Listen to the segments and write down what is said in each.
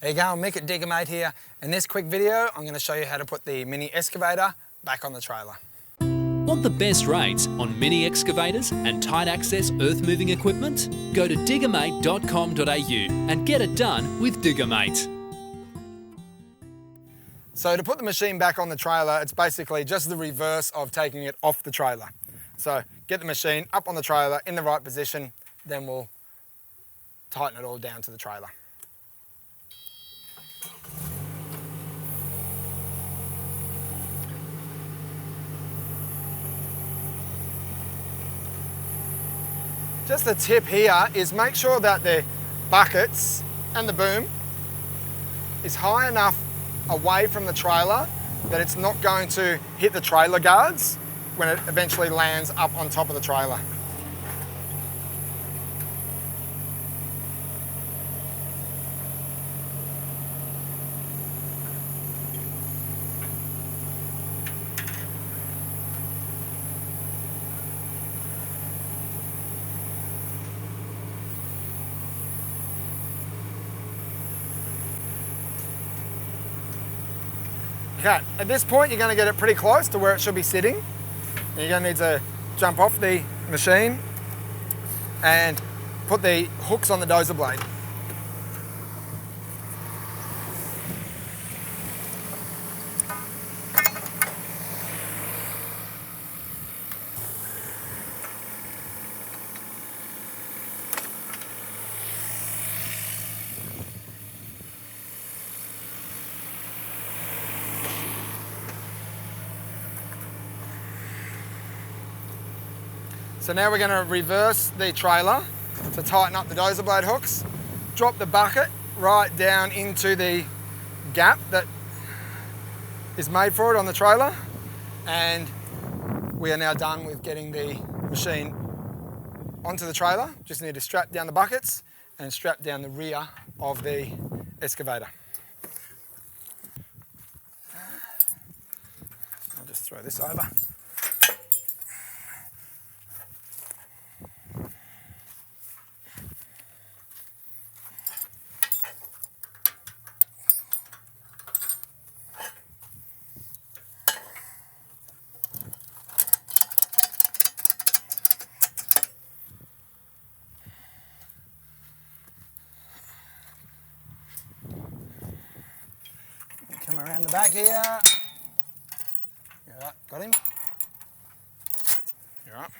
There you go, Mick at Diggermate here. In this quick video, I'm going to show you how to put the mini excavator back on the trailer. Want the best rates on mini excavators and tight access earth moving equipment? Go to diggermate.com.au and get it done with Diggermate. So to put the machine back on the trailer, it's basically just the reverse of taking it off the trailer. So get the machine up on the trailer in the right position, then we'll tighten it all down to the trailer. Just the tip here is make sure that the buckets and the boom is high enough away from the trailer that it's not going to hit the trailer guards when it eventually lands up on top of the trailer. Okay, at this point you're going to get it pretty close to where it should be sitting. And you're going to need to jump off the machine and put the hooks on the dozer blade. So now we're going to reverse the trailer to tighten up the dozer blade hooks, drop the bucket right down into the gap that is made for it on the trailer, and we are now done with getting the machine onto the trailer. Just need to strap down the buckets and strap down the rear of the excavator. I'll just throw this over. Come around the back here. Yeah, got him. You're up.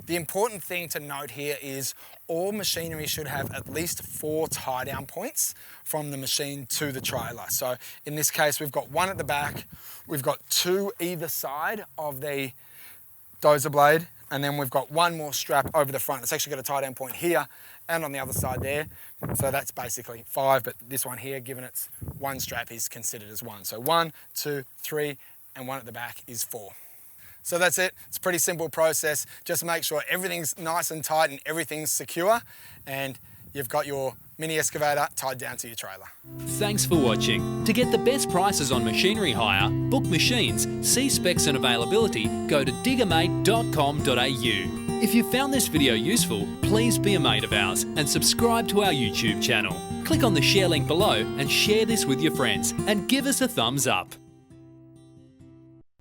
The important thing to note here is all machinery should have at least 4 tie down points from the machine to the trailer. So in this case, we've got 1 at the back, we've got 2 either side of the dozer blade, and then we've got 1 more strap over the front. It's actually got a tie down point here and on the other side there. So that's basically 5, but this one here, given it's 1 strap, is considered as 1. So 1, 2, 3, and 1 at the back is 4. So that's it. It's a pretty simple process. Just make sure everything's nice and tight and everything's secure, and you've got your mini excavator tied down to your trailer. Thanks for watching. To get the best prices on machinery hire, book machines, see specs and availability, go to diggermate.com.au. If you found this video useful, please be a mate of ours and subscribe to our YouTube channel. Click on the share link below and share this with your friends, and give us a thumbs up.